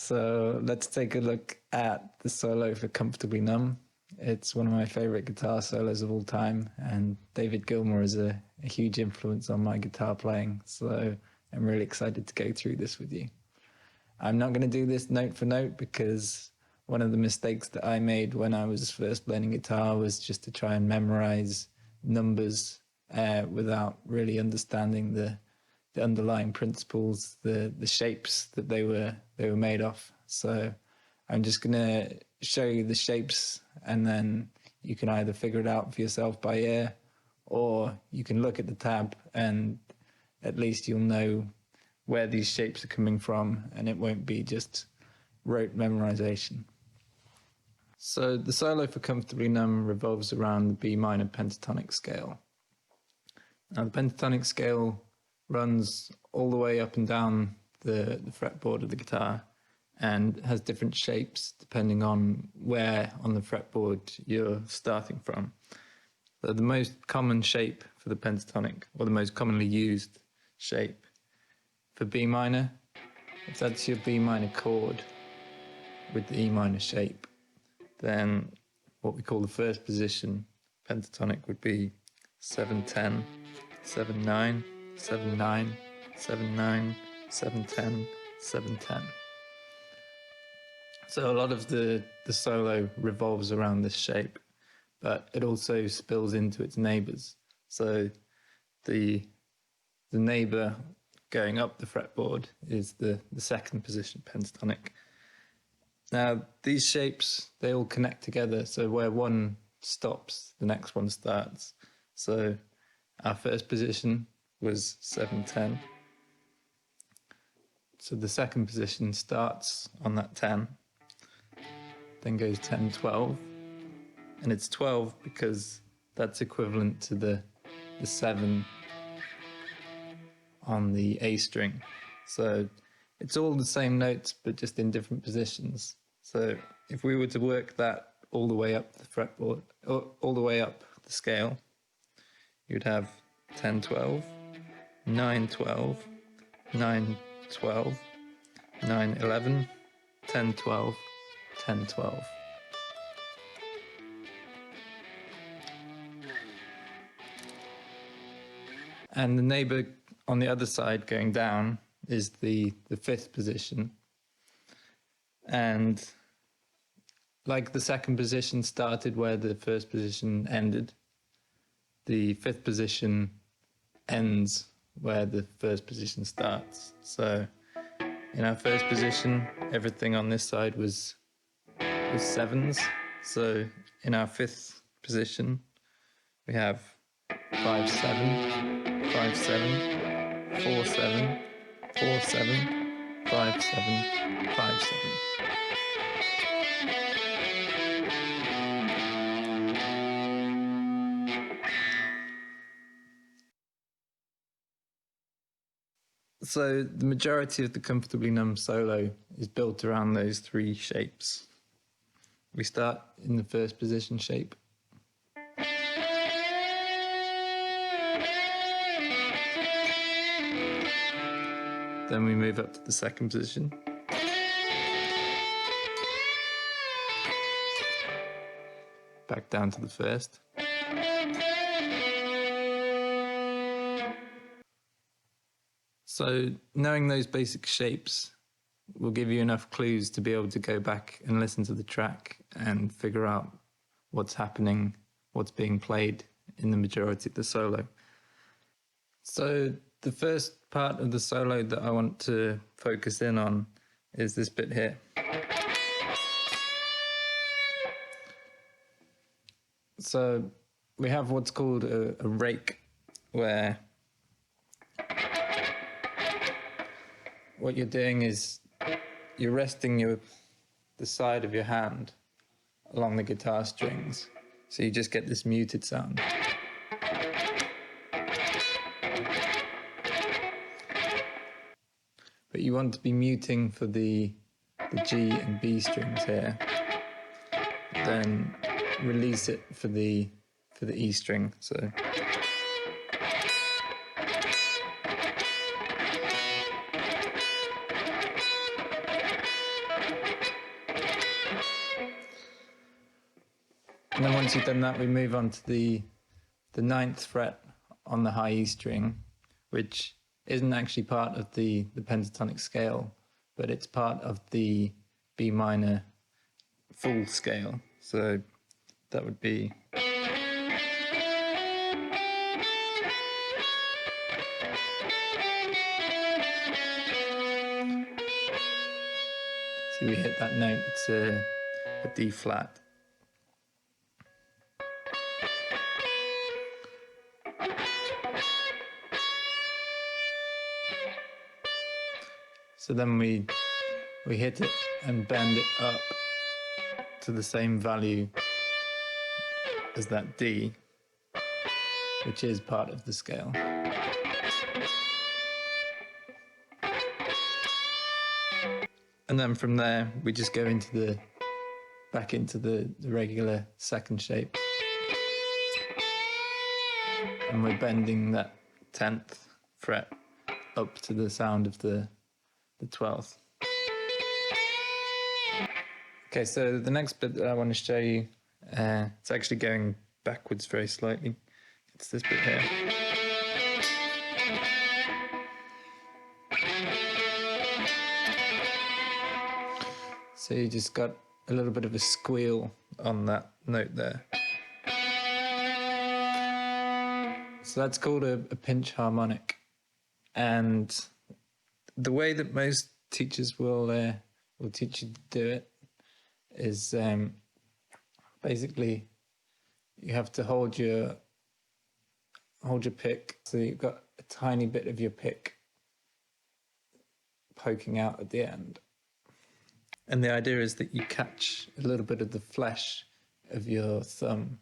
So let's take a look at the solo for Comfortably Numb. It's one of my favorite guitar solos of all time, and David Gilmour is a huge influence on my guitar playing, so I'm really excited to go through this with you. I'm not going to do this note for note because one of the mistakes that I made when I was first learning guitar was just to try and memorize numbers without really understanding the underlying principles, the shapes that they were made of. So I'm just going to show you the shapes, and then you can either figure it out for yourself by ear, or you can look at the tab and at least you'll know where these shapes are coming from, and it won't be just rote memorization. So the solo for Comfortably Numb revolves around the B minor pentatonic scale. Now the pentatonic scale runs all the way up and down the fretboard of the guitar and has different shapes depending on where on the fretboard you're starting from. So the most common shape for the pentatonic, or the most commonly used shape for B minor, if that's your B minor chord with the E minor shape, then what we call the first position pentatonic would be 7-10, 7-9, 7-9, 7-9, 7-10, 7-10. So a lot of the solo revolves around this shape, but it also spills into its neighbours. So the neighbour going up the fretboard is the second position pentatonic. Now these shapes, they all connect together, so where one stops, the next one starts. So our first position was 7-10. So the second position starts on that 10, then goes 10-12, and it's 12 because that's equivalent to the 7 on the A string. So it's all the same notes but just in different positions. So if we were to work that all the way up the fretboard, or all the way up the scale, you'd have 10-12, 9-12, 9-12, 9-11, 10-12, 10-12. And the neighbour on the other side going down is the fifth position. And like the second position started where the first position ended, the fifth position ends where the first position starts. So in our first position, everything on this side was sevens. So in our fifth position, we have 5-7, 5-7, 4-7, 4-7, 5-7, 5-7. So the majority of the Comfortably Numb solo is built around those three shapes. We start in the first position shape. Then we move up to the second position. Back down to the first. So knowing those basic shapes will give you enough clues to be able to go back and listen to the track and figure out what's happening, what's being played in the majority of the solo. So the first part of the solo that I want to focus in on is this bit here. So we have what's called a rake, where what you're doing is you're resting the side of your hand along the guitar strings, so you just get this muted sound. But you want to be muting for the G and B strings here, then release it for the E string. So And then once you've done that, we move on to the ninth fret on the high E string, which isn't actually part of the pentatonic scale, but it's part of the B minor full scale. So that would be... See, we hit that note, it's a D flat. So then we hit it and bend it up to the same value as that D, which is part of the scale. And then from there, we just go into back into the regular second shape. And we're bending that 10th fret up to the sound of the 12th. Okay, so the next bit that I want to show you, it's actually going backwards very slightly. It's this bit here. So you just got a little bit of a squeal on that note there. So that's called a pinch harmonic. And the way that most teachers will teach you to do it is basically you have to hold your pick. So you've got a tiny bit of your pick poking out at the end. And the idea is that you catch a little bit of the flesh of your thumb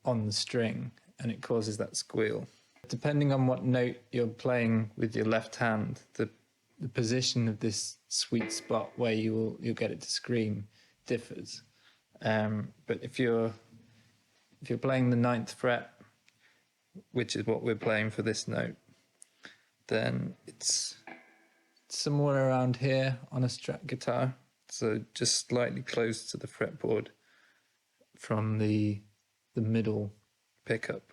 on the string and it causes that squeal. Depending on what note you're playing with your left hand, the position of this sweet spot where you'll get it to scream differs. But if you're playing the 9th fret, which is what we're playing for this note, then it's somewhere around here on a Strat guitar, so just slightly close to the fretboard from the middle pickup.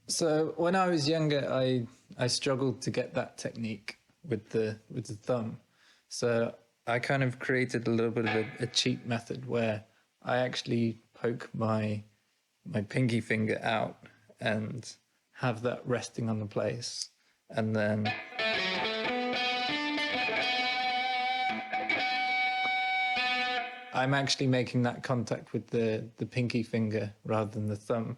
So when I was younger, I struggled to get that technique with the thumb. So I kind of created a little bit of a cheat method where I actually poke my pinky finger out and have that resting on the place, and then I'm actually making that contact with the pinky finger rather than the thumb.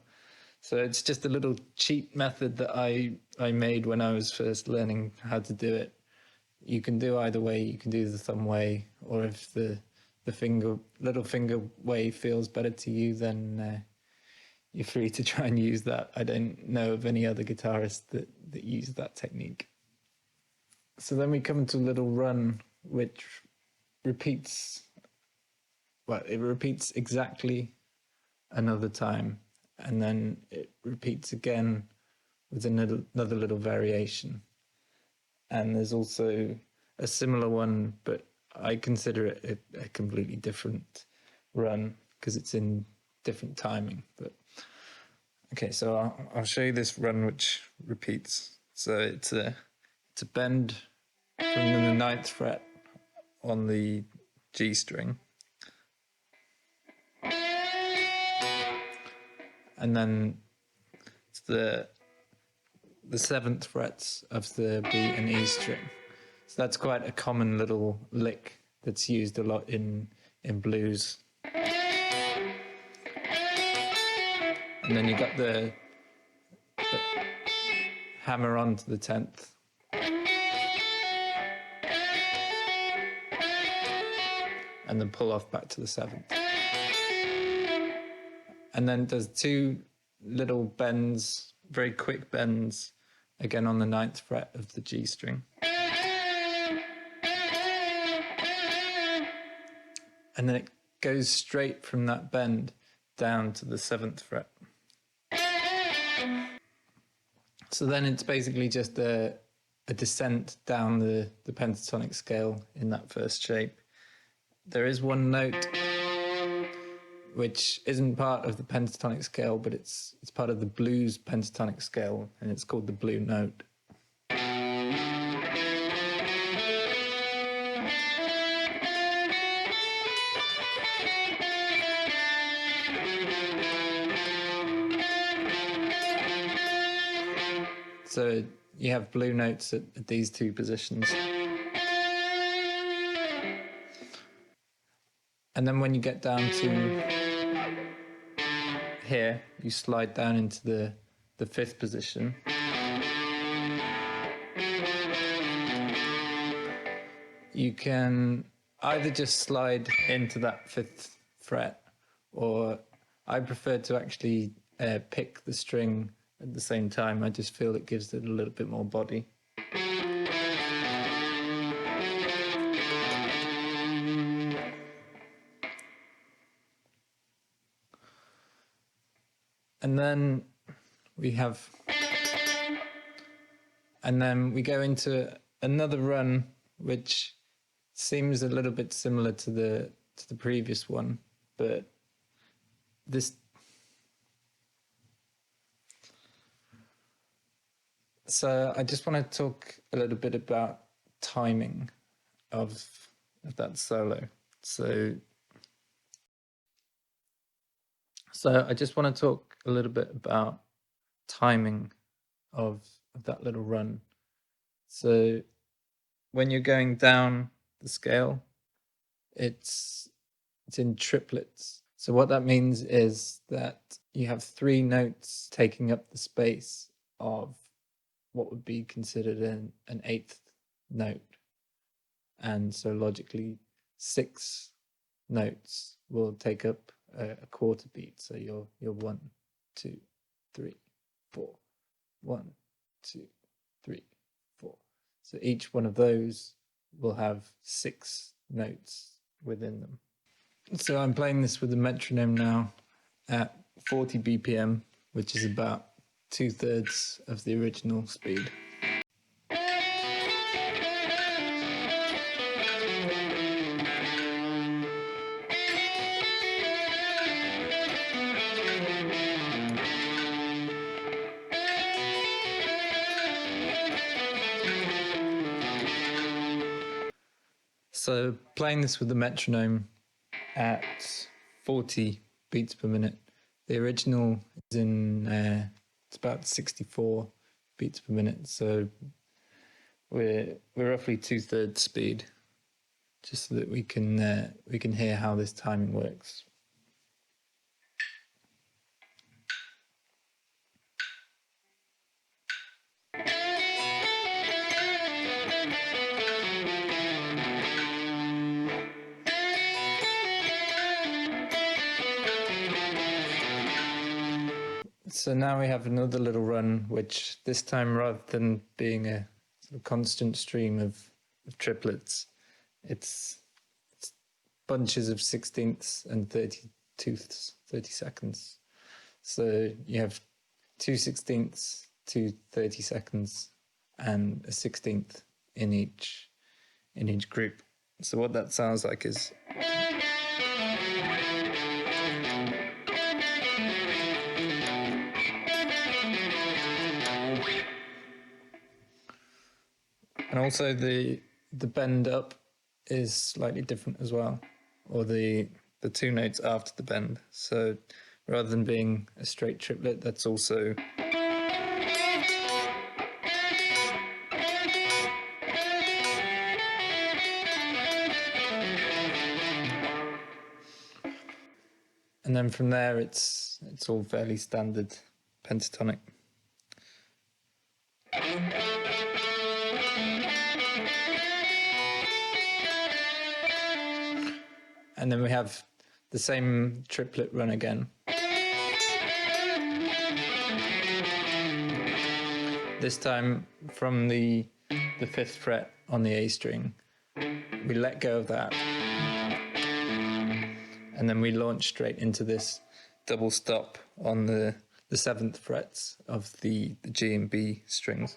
So it's just a little cheat method that I made when I was first learning how to do it. You can do either way. You can do the thumb way, or if the little finger way feels better to you, then you're free to try and use that. I don't know of any other guitarists that use that technique. So then we come to a little run which repeats, well, it repeats exactly another time, and then it repeats again with another little variation. And there's also a similar one, but I consider it a completely different run because it's in different timing. But okay, so I'll show you this run which repeats. So it's a bend from the 9th fret on the G string, and then it's the 7th frets of the B and E string. So that's quite a common little lick that's used a lot in blues. And then you got the hammer on to the 10th. And then pull off back to the 7th. And then there's 2 little bends, very quick bends, again on the 9th fret of the G string. And then it goes straight from that bend down to the 7th fret. So then it's basically just a a descent down the pentatonic scale in that first shape. There is one note which isn't part of the pentatonic scale, but it's part of the blues pentatonic scale, and it's called the blue note. So you have blue notes at these two positions. And then when you get down to here, you slide down into the fifth position. You can either just slide into that fifth fret, or I prefer to actually pick the string at the same time. I just feel it gives it a little bit more body. And then we go into another run, which seems a little bit similar to the previous one, but So I just want to talk a little bit about timing of that solo. So I just want to talk a little bit about timing of that little run. So when you're going down the scale, it's in triplets. So what that means is that you have three notes taking up the space of what would be considered an eighth note. And so logically, 6 notes will take up a quarter beat. So you're 1, 2, 3, 4, 1, 2, 3, 4. So each one of those will have 6 notes within them. So I'm playing this with a metronome now at 40 BPM, which is about 2/3 of the original speed. So playing this with the metronome at 40 beats per minute. The original is in it's about 64 beats per minute. So we're roughly 2/3 speed, just so that we can hear how this timing works. So now we have another little run, which this time, rather than being a sort of constant stream of triplets, it's bunches of 16ths and 32ths, 30 seconds. So you have 2 16ths, 2 30 seconds, and a 16th in each group. So what that sounds like is and also the bend up is slightly different as well, or the 2 notes after the bend. So rather than being a straight triplet, that's also and then from there it's all fairly standard pentatonic. And then we have the same triplet run again. This time from the 5th fret on the A string, we let go of that. And then we launch straight into this double stop on the 7th frets of the G and B strings.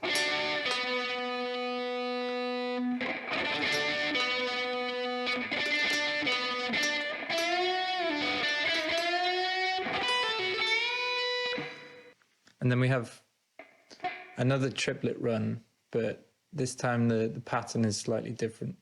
And then we have another triplet run, but this time the pattern is slightly different.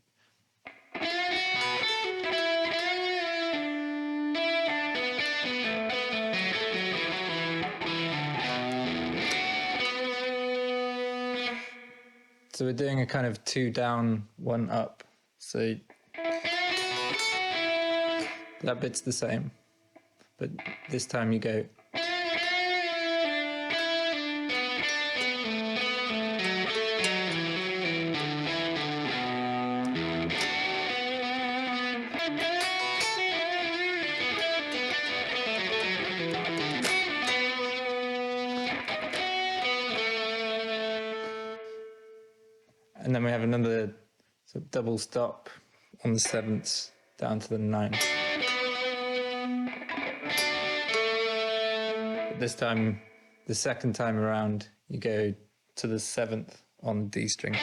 So we're doing a kind of 2 down, 1 up. So that bit's the same, but this time you go. And then we have another sort of double stop on the 7th down to the 9th. But this time, the second time around, you go to the 7th on D string.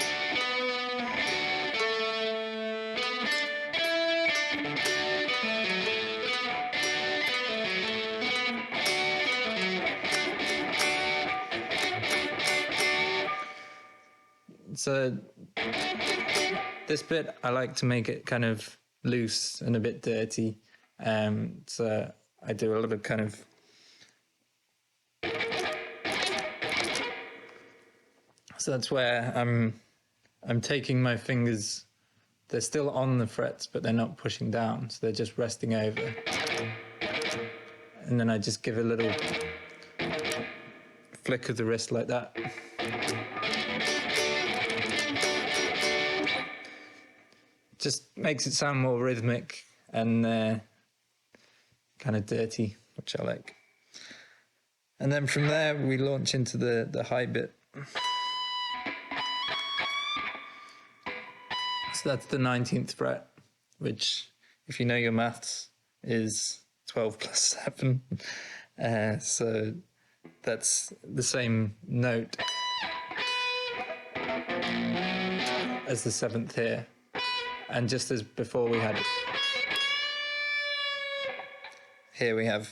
So this bit, I like to make it kind of loose and a bit dirty. So I do a lot of kind of so that's where I'm taking my fingers, they're still on the frets, but they're not pushing down, so they're just resting over. And then I just give a little flick of the wrist like that. Just makes it sound more rhythmic and kind of dirty, which I like. And then from there we launch into the high bit. So that's the 19th fret, which, if you know your maths, is 12 plus 7. So that's the same note as the 7th here. And just as before we had, here we have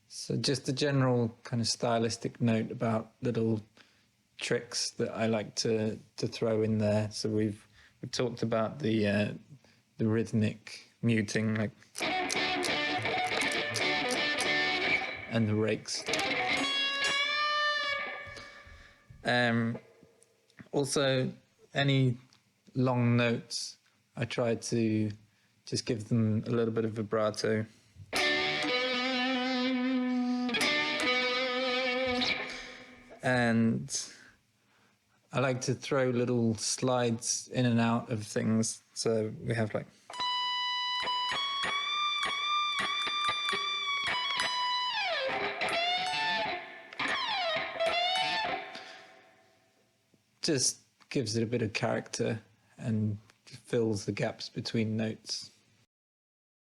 so just a general kind of stylistic note about little tricks that I like to throw in there. So we've talked about the rhythmic muting, like, and the rakes. Also, any long notes, I try to just give them a little bit of vibrato. And I like to throw little slides in and out of things. So we have like, just gives it a bit of character and fills the gaps between notes.